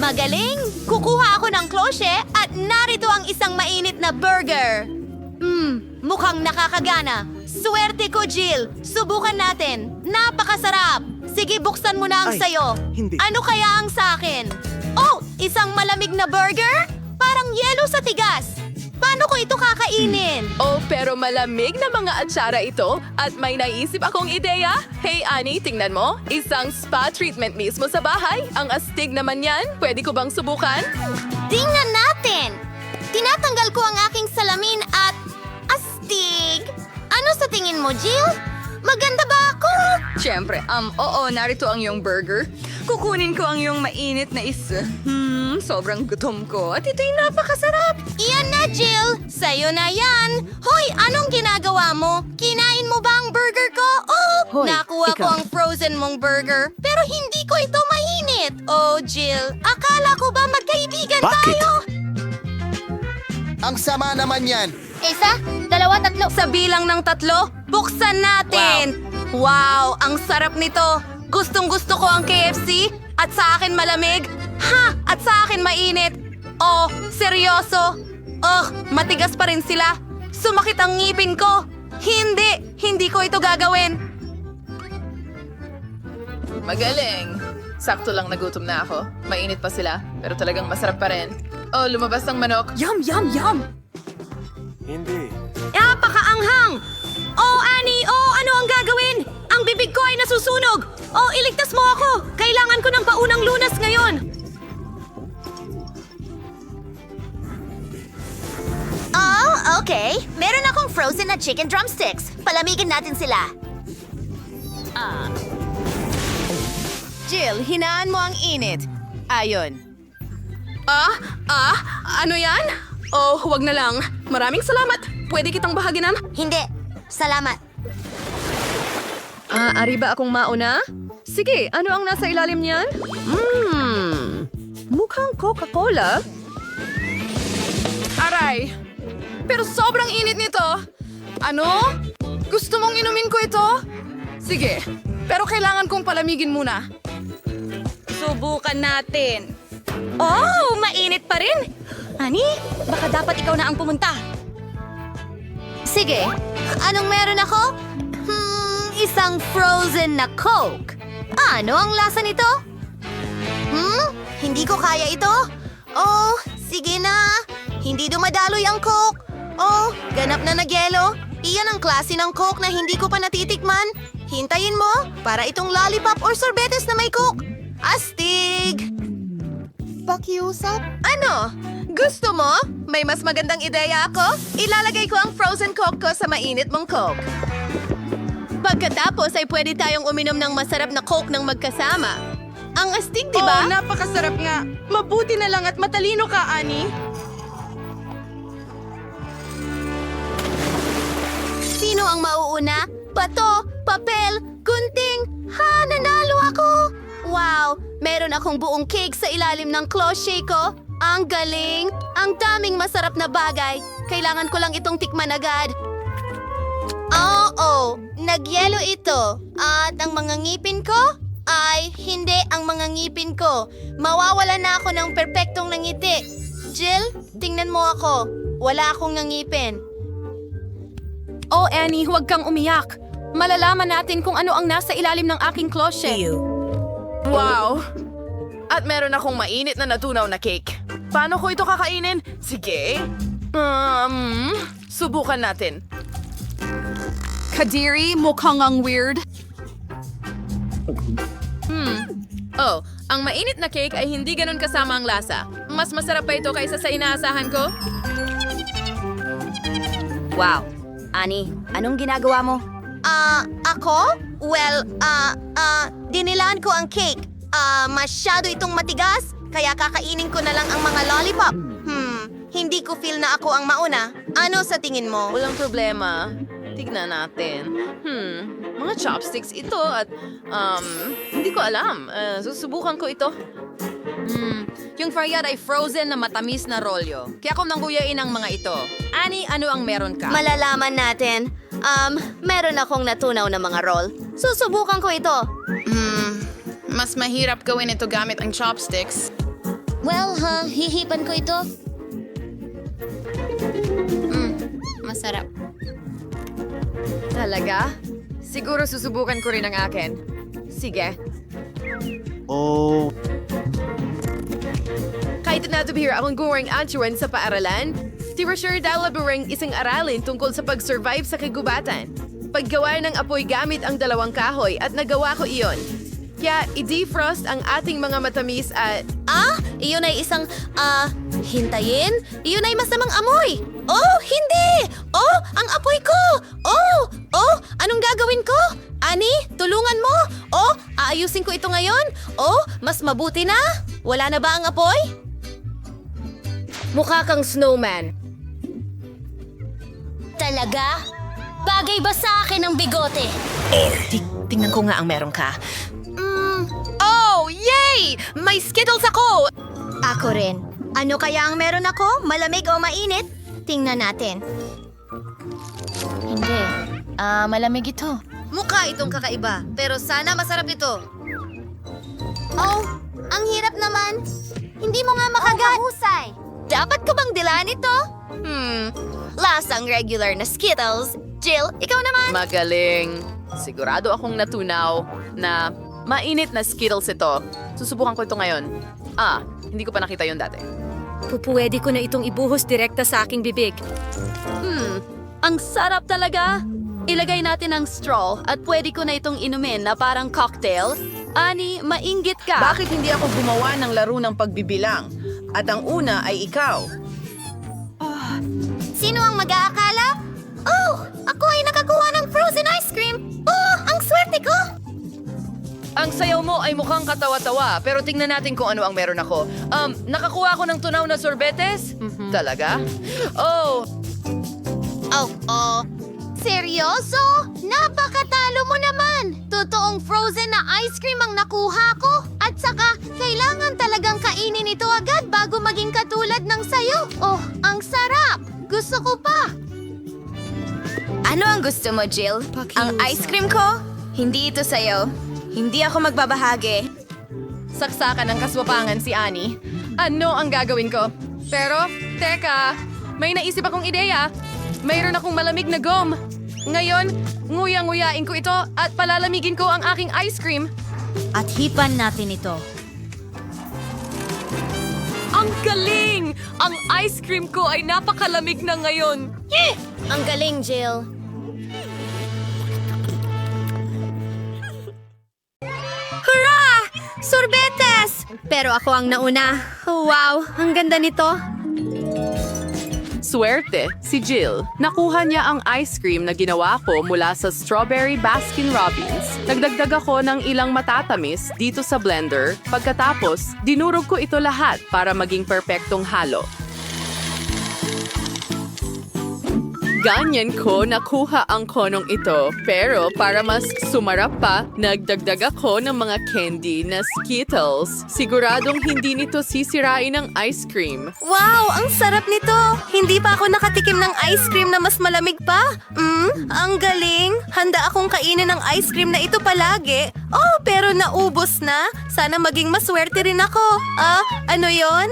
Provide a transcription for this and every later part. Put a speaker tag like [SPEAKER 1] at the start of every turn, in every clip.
[SPEAKER 1] Magaling! Kukuha ako ng klosye at narito ang isang mainit na burger. Mukhang nakakagana. Swerte ko, Jill. Subukan natin. Napakasarap. Sige, buksan mo na ang
[SPEAKER 2] Ay,
[SPEAKER 1] sayo.
[SPEAKER 2] hindi.
[SPEAKER 1] Ano kaya ang sa akin? Oh, isang malamig na burger? Parang yelo sa tigas. Paano ko ito kakainin?
[SPEAKER 3] Oh, pero malamig na mga atsara ito at may naisip akong ideya. Hey, Annie, tingnan mo. Isang spa treatment mismo sa bahay. Ang astig naman yan. Pwede ko bang subukan?
[SPEAKER 1] Tingnan natin! Tinatanggal ko ang aking salamin at astig! Ano sa tingin mo, Jill? Maganda ba ako?
[SPEAKER 4] Siyempre, oo, narito ang iyong burger. Kukunin ko ang iyong mainit na isa. Sobrang gutom ko at ito'y napakasarap.
[SPEAKER 1] Iyan na, Jill! Sa'yo na yan! Hoy, anong ginagawa mo? Kinain mo ba ang burger ko? Oh,
[SPEAKER 4] Hoy,
[SPEAKER 1] nakuha ko
[SPEAKER 4] ikaw.
[SPEAKER 1] ang frozen mong burger. Pero hindi ko ito mainit. Oh, Jill, akala ko ba magkaibigan
[SPEAKER 2] Bakit?
[SPEAKER 1] tayo?
[SPEAKER 2] Ang sama naman yan.
[SPEAKER 1] Isa, dalawa, tatlo. Sa bilang ng tatlo, buksan natin! Wow, ang sarap nito! Gustong-gusto ko ang KFC at sa akin malamig. Ha! At sa akin mainit. Oh, seryoso? Oh, matigas pa rin sila. Sumakit ang ngipin ko. Hindi ko ito gagawin.
[SPEAKER 3] Magaling. Sakto lang nagutom na ako. Mainit pa sila, pero talagang masarap pa rin. Oh, lumabas ang manok.
[SPEAKER 4] Yum, yum, yum!
[SPEAKER 2] Hindi.
[SPEAKER 1] Napakaanghang! Oh, Annie! Oh, ano ang gagawin? Ang bibig ko ay nasusunog! Oh, iligtas mo ako! Kailangan ko ng paunang lunas ngayon! Oh, okay. Meron akong frozen na chicken drumsticks. Palamigin natin sila.
[SPEAKER 5] Jill, hinaan mo ang init. Ayon.
[SPEAKER 3] Ano yan? Oh, huwag na lang. Maraming salamat. Pwede kitang bahaginan?
[SPEAKER 1] Hindi. Salamat.
[SPEAKER 4] Ari ba akong mauna? Sige, ano ang nasa ilalim niyan? Mukhang Coca-Cola.
[SPEAKER 3] Aray! Pero sobrang init nito. Ano? Gusto mong inumin ko ito? Sige, pero kailangan kong palamigin muna.
[SPEAKER 5] Subukan natin.
[SPEAKER 1] Oh, mainit pa rin. Ani, baka dapat ikaw na ang pumunta. Sige, anong meron ako? Isang frozen na Coke. Ano ang lasa nito? Hindi ko kaya ito. Oh, sige na. Hindi dumadaloy ang Coke. Oh, ganap na nagyelo. Iyan ang klase ng Coke na hindi ko pa natitikman. Hintayin mo para itong lollipop or sorbetes na may Coke. Astig! Pakiusap? Ano? Gusto mo? May mas magandang ideya ako? Ilalagay ko ang frozen Coke ko sa mainit mong Coke. Pagkatapos ay pwede tayong uminom ng masarap na Coke ng magkasama. Ang astig, di ba?
[SPEAKER 5] Oh, napakasarap nga. Mabuti na lang at matalino ka, Annie.
[SPEAKER 1] Sino ang mauuna? Bato, papel, gunting. Ha, nanalo ako! Wow, meron akong buong cake sa ilalim ng klosye ko. Ang galing! Ang daming masarap na bagay. Kailangan ko lang itong tikman agad. Oo, nagyelo ito. At ang mga ngipin ko? Ay, hindi ang mga ngipin ko. Mawawala na ako ng perpektong nangiti. Jill, tingnan mo ako. Wala akong ngipin.
[SPEAKER 3] Oh, Annie, huwag kang umiyak. Malalaman natin kung ano ang nasa ilalim ng aking klosye. Wow! At meron akong mainit na natunaw na cake. Paano ko ito kakainin? Sige. Subukan natin.
[SPEAKER 5] Kadiri, mukhang ang weird.
[SPEAKER 3] Oh, ang mainit na cake ay hindi ganun kasama ang lasa. Mas masarap pa ito kaysa sa inaasahan ko.
[SPEAKER 1] Wow. Ani, anong ginagawa mo? Ako? Well, dinilaan ko ang cake. Masyado itong matigas, kaya kakainin ko na lang ang mga lollipop. Hindi ko feel na ako ang mauna. Ano sa tingin mo?
[SPEAKER 3] Walang problema. Tignan natin. Mga chopsticks ito at, hindi ko alam. Susubukan ko ito.
[SPEAKER 4] Yung Faryad ay frozen na matamis na rolyo. Kaya kung nangguyain ang mga ito. Ani, ano ang meron ka?
[SPEAKER 1] Malalaman natin. Meron akong natunaw na mga roll. Susubukan ko ito.
[SPEAKER 6] Mas mahirap gawin ito gamit ang chopsticks. hihipan ko ito. Masarap.
[SPEAKER 3] Talaga? Siguro susubukan ko rin ang akin. Sige.
[SPEAKER 2] Oh,
[SPEAKER 3] Kahit natubihir akong gawing antuan sa paaralan, tira sure dalabaring isang aralin tungkol sa pag-survive sa kagubatan. Paggawa ng apoy gamit ang dalawang kahoy at nagawa ko iyon. Kaya i-defrost ang ating mga matamis at...
[SPEAKER 1] Iyon ay isang, hintayin? Iyon ay masamang amoy! Oh, hindi! Oh, ang apoy ko! Oh, anong gagawin ko? Ani, tulungan mo! Oh, aayusin ko ito ngayon? Oh, mas mabuti na? Wala na ba ang apoy?
[SPEAKER 3] Mukha kang snowman.
[SPEAKER 6] Talaga? Bagay ba sa akin ang bigote?
[SPEAKER 1] Tingnan ko nga ang meron ka.
[SPEAKER 3] Oh, yay! May Skittles ako!
[SPEAKER 1] Ako rin. Ano kaya ang meron ako? Malamig o mainit? Tingnan natin.
[SPEAKER 6] Hindi. Malamig ito.
[SPEAKER 1] Mukha itong kakaiba, pero sana masarap ito. Oh, ang hirap naman. Hindi mo nga makagat. Mahusay. Dapat ko bang dilaan ito? Lasang regular na Skittles. Jill, ikaw naman.
[SPEAKER 3] Magaling. Sigurado akong natunaw na mainit na Skittles ito. Susubukan ko ito ngayon. Hindi ko pa nakita yun dati.
[SPEAKER 7] Pupwede ko na itong ibuhos direkta sa aking bibig.
[SPEAKER 5] Ang sarap talaga! Ilagay natin ang straw at pwede ko na itong inumin na parang cocktail. Ani, mainggit ka!
[SPEAKER 8] Bakit hindi ako gumawa ng laro ng pagbibilang? At ang una ay ikaw.
[SPEAKER 1] Sino ang mag-aakala? Oh, ako ay nakakuha ng frozen ice cream. Oh, ang swerte ko!
[SPEAKER 3] Ang sayaw mo ay mukhang katawa-tawa, pero tingnan natin kung ano ang meron ako. Nakakuha ako ng tunaw na sorbetes? Talaga? Oh,
[SPEAKER 1] Seryoso? Napakatalo mo naman! Totoong frozen na ice cream ang nakuha ko. At saka, kailangan talagang kainin ito agad bago maging katulad ng sayo. Oh, ang sarap! Gusto ko pa!
[SPEAKER 4] Ano ang gusto mo, Jill? Ang ice cream ko? Hindi ito sa'yo. Hindi ako magbabahagi.
[SPEAKER 3] saksakan ng kaswapangan si Annie. Ano ang gagawin ko? Pero, teka, may naisip akong ideya. Mayroon akong malamig na gum. Ngayon, nguyang-nguyain ko ito at palalamigin ko ang aking ice cream.
[SPEAKER 6] At hipan natin ito.
[SPEAKER 3] Ang galing! Ang ice cream ko ay napakalamig na ngayon.
[SPEAKER 6] Ang galing, Jill.
[SPEAKER 7] Sorbetes! Pero ako ang nauna. Wow, ang ganda nito.
[SPEAKER 9] Swerte, si Jill. Nakuha niya ang ice cream na ginawa ko mula sa Strawberry Baskin-Robbins. Nagdagdag ako ng ilang matatamis dito sa blender. Pagkatapos, dinurog ko ito lahat para maging perpektong halo. Ganyan ko nakuha ang konong ito. Pero para mas sumarap pa, nagdagdag ako ng mga candy na Skittles. Siguradong hindi nito sisirain ang ice cream.
[SPEAKER 1] Wow, ang sarap nito! Hindi pa ako nakatikim ng ice cream na mas malamig pa. Ang galing! Handa akong kainin ng ice cream na ito palagi. Oh, pero naubos na. Sana maging maswerte rin ako. Ano yon?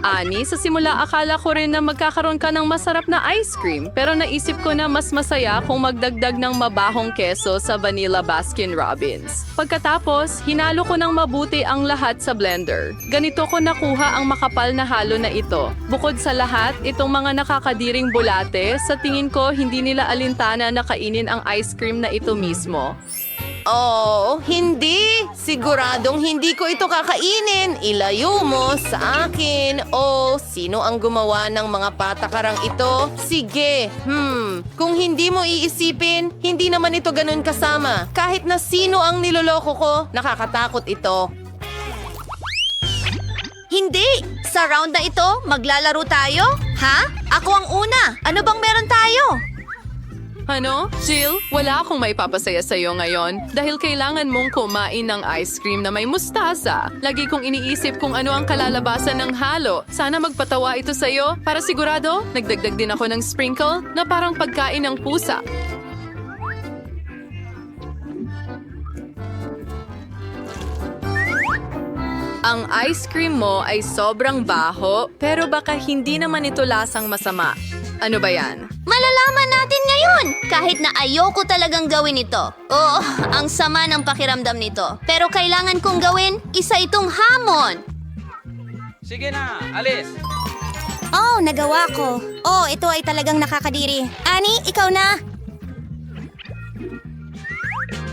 [SPEAKER 9] Ani, sa simula akala ko rin na magkakaroon ka ng masarap na ice cream. Pero naisip ko na mas masaya kung magdagdag ng mabahong keso sa Vanilla Baskin-Robbins. Pagkatapos, hinalo ko ng mabuti ang lahat sa blender. Ganito ko nakuha ang makapal na halo na ito. Bukod sa lahat, itong mga nakakadiring bulate, sa tingin ko hindi nila alintana na kainin ang ice cream na ito mismo.
[SPEAKER 1] Oh, hindi! Siguradong hindi ko ito kakainin. Ilayo mo sa akin. Oh, sino ang gumawa ng mga patakarang ito? Sige, kung hindi mo iisipin, hindi naman ito ganun kasama. Kahit na sino ang niloloko ko, nakakatakot ito. Hindi! Sa round na ito, maglalaro tayo? Ha? Ako ang una! Ano bang meron tayo?
[SPEAKER 9] Ano? Jill, wala akong maipapasaya sa'yo ngayon dahil kailangan mong kumain ng ice cream na may mustasa. Lagi kong iniisip kung ano ang kalalabasan ng halo. Sana magpatawa ito sa'yo. Para sigurado, nagdagdag din ako ng sprinkle na parang pagkain ng pusa. Ang ice cream mo ay sobrang baho, pero baka hindi naman ito lasang masama. Ano ba yan?
[SPEAKER 6] Malalaman natin ngayon! Kahit na ayoko talagang gawin ito. Oh, ang sama ng pakiramdam nito. Pero kailangan kong gawin, isa itong hamon.
[SPEAKER 10] Sige na, alis!
[SPEAKER 1] Oh, nagawa ko. Oh, ito ay talagang nakakadiri. Ani, ikaw na.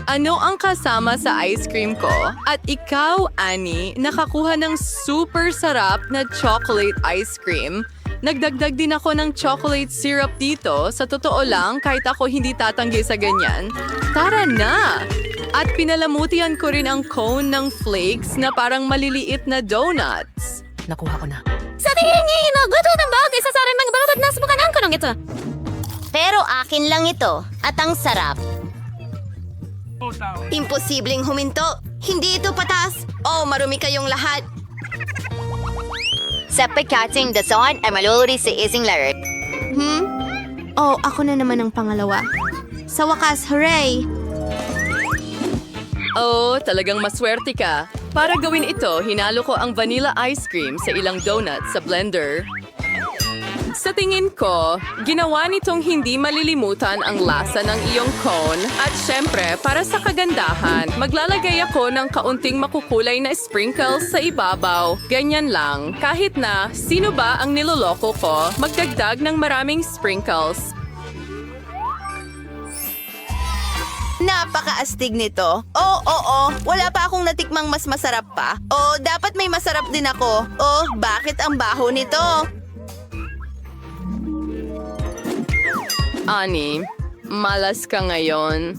[SPEAKER 9] Ano ang kasama sa ice cream ko? At ikaw, Annie, nakakuha ng super sarap na chocolate ice cream. Nagdagdag din ako ng chocolate syrup dito. Sa totoo lang, kahit ako hindi tatanggi sa ganyan. Tara na! At pinalamutian ko rin ang cone ng flakes na parang maliliit na donuts.
[SPEAKER 6] Sa tingin niya, inaguto ng bagay sa sarang mga babat na subukanan ko ng ito. Pero akin lang ito at ang sarap.
[SPEAKER 1] Imposibleng huminto. Hindi ito patas. Oh, marumi kayong lahat.
[SPEAKER 6] Sa pagkating dason ay maluluri sa ising laro.
[SPEAKER 1] Oh, ako na naman ang pangalawa. Sa wakas, hooray!
[SPEAKER 9] Oh, talagang maswerte ka. Para gawin ito, hinalo ko ang vanilla ice cream sa ilang donuts sa blender. Sa tingin ko, ginawa nitong hindi malilimutan ang lasa ng iyong cone at syempre, para sa kagandahan, maglalagay ako ng kaunting makukulay na sprinkles sa ibabaw. Ganyan lang. Kahit na, sino ba ang niloloko ko, magdagdag ng maraming sprinkles.
[SPEAKER 1] Napakaastig nito. Oo, wala pa akong natikmang mas masarap pa. Oh, dapat may masarap din ako. Oh, bakit ang baho nito?
[SPEAKER 9] Ani, malas ka ngayon.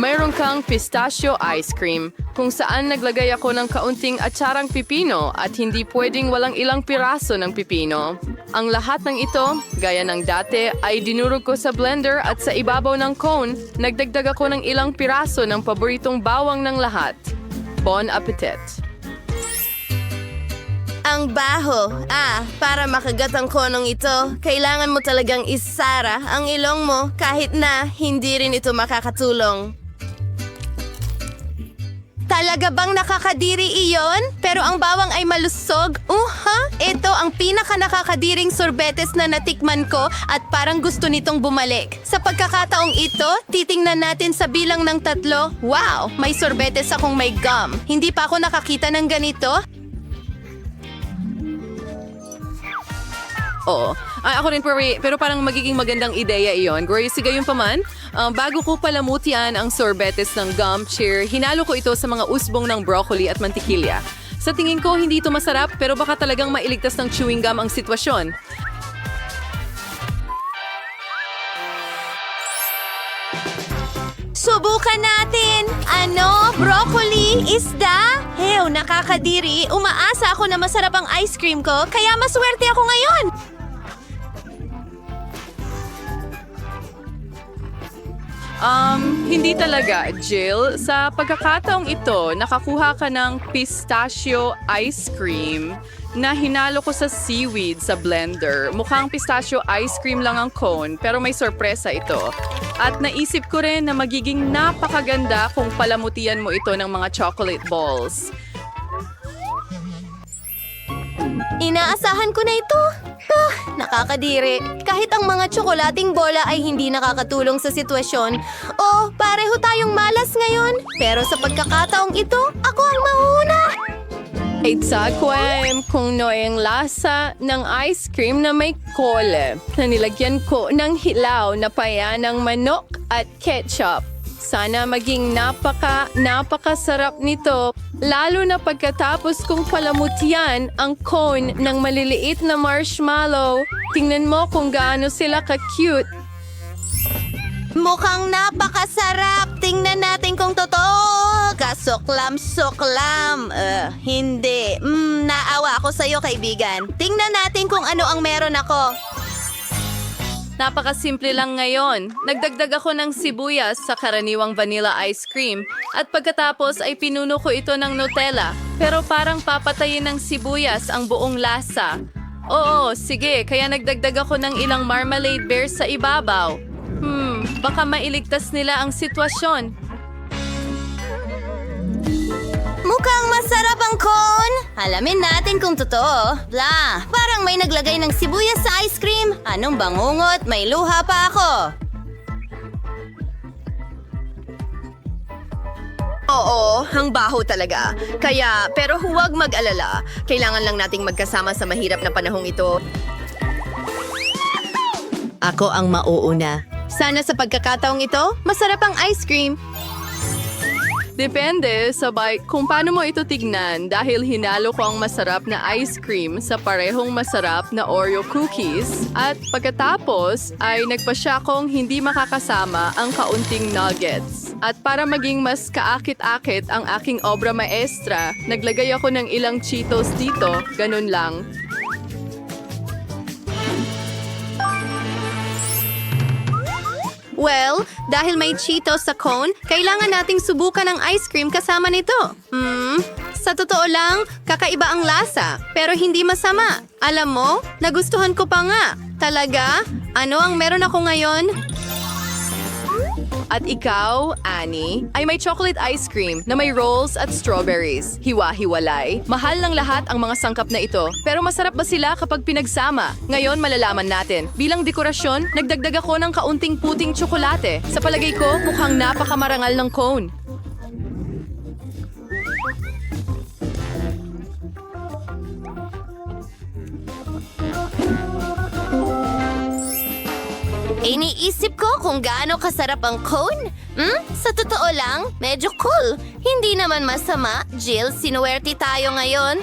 [SPEAKER 9] Mayroon kang pistachio ice cream kung saan naglagay ako ng kaunting atsarang pipino at hindi pwedeng walang ilang piraso ng pipino. Ang lahat ng ito, gaya ng dati, ay dinurog ko sa blender at sa ibabaw ng cone, nagdagdag ako ng ilang piraso ng paboritong bawang ng lahat. Bon appetit!
[SPEAKER 1] Ang baho. Para makagat ang konong ito, kailangan mo talagang isara ang ilong mo kahit na hindi rin ito makakatulong. Talaga bang nakakadiri iyon? Pero ang bawang ay malusog? Ito ang pinaka-nakakadiring sorbetes na natikman ko at parang gusto nitong bumalik. Sa pagkakataong ito, titingnan natin sa bilang ng 3. Wow! May sorbetes akong may gum. Hindi pa ako nakakita ng ganito.
[SPEAKER 9] Oo. Ako rin, pero parang magiging magandang ideya iyon. Gloria, sige yung paman. Bago ko palamutian ang sorbetes ng gum cheer, hinalo ko ito sa mga usbong ng broccoli at mantikilya. Sa tingin ko, hindi ito masarap, pero baka talagang mailigtas ng chewing gum ang sitwasyon.
[SPEAKER 1] Subukan natin! Ano? Broccoli? Isda? Hew, nakakadiri. Umaasa ako na masarap ang ice cream ko, kaya maswerte ako ngayon!
[SPEAKER 9] Hindi talaga, Jill. Sa pagkakataong ito, nakakuha ka ng pistachio ice cream na hinalo ko sa seaweed sa blender. Mukhang pistachio ice cream lang ang cone, pero may sorpresa ito. At naisip ko rin na magiging napakaganda kung palamutian mo ito ng mga chocolate balls.
[SPEAKER 1] Inaasahan ko na ito. Nakakadiri. Kahit ang mga tsokolating bola ay hindi nakakatulong sa sitwasyon. Oh, pareho tayong malas ngayon. Pero sa pagkakataong ito, ako ang mauna.
[SPEAKER 9] Exactly kung noong lasa ng ice cream na may kole na nilagyan ko ng hilaw na paya ng manok at ketchup. Sana maging napakasarap nito, lalo na pagkatapos kong palamutian ang cone ng maliliit na marshmallow. Tingnan mo kung gaano sila ka-cute.
[SPEAKER 1] Mukhang napakasarap. Tingnan natin kung totoo. Kasuklam-suklam. Hindi. Naawa ako sa'yo, kaibigan. Tingnan natin kung ano ang meron ako.
[SPEAKER 9] Napakasimple lang ngayon. Nagdagdag ako ng sibuyas sa karaniwang vanilla ice cream at pagkatapos ay pinuno ko ito ng Nutella. Pero parang papatayin ng sibuyas ang buong lasa. Oo, sige, kaya nagdagdag ako ng ilang marmalade bears sa ibabaw. Baka mailigtas nila ang sitwasyon.
[SPEAKER 1] Mukhang masarap ang cone.
[SPEAKER 6] Alamin natin kung totoo. Blah, parang may naglagay ng sibuyas sa ice cream. Anong bangungot? May luha pa ako.
[SPEAKER 3] Oo, ang baho talaga. Kaya, pero huwag mag-alala. Kailangan lang nating magkasama sa mahirap na panahong ito. Ako ang mauuna. Sana sa pagkakataong ito, masarap ang ice cream.
[SPEAKER 9] Depende kung paano mo ito tignan dahil hinalo ko ang masarap na ice cream sa parehong masarap na Oreo cookies at pagkatapos ay nagpasya kong hindi makakasama ang kaunting nuggets. At para maging mas kaakit-akit ang aking obra maestra, naglagay ako ng ilang Cheetos dito, ganun lang.
[SPEAKER 3] Well, dahil may Cheetos sa cone, kailangan nating subukan ang ice cream kasama nito. Sa totoo lang, kakaiba ang lasa, pero hindi masama. Alam mo, nagustuhan ko pa nga. Talaga? Ano ang meron ako ngayon?
[SPEAKER 9] At ikaw, Annie, ay may chocolate ice cream na may rolls at strawberries. Hiwa-hiwalay. Mahal ng lahat ang mga sangkap na ito. Pero masarap ba sila kapag pinagsama? Ngayon malalaman natin. Bilang dekorasyon, nagdagdag ako ng kaunting puting tsokolate. Sa palagay ko, mukhang napakamarangal ng cone.
[SPEAKER 6] Iniisip ko kung gaano kasarap ang cone. Sa totoo lang, medyo cool. Hindi naman masama. Jill, sinuwerte tayo ngayon.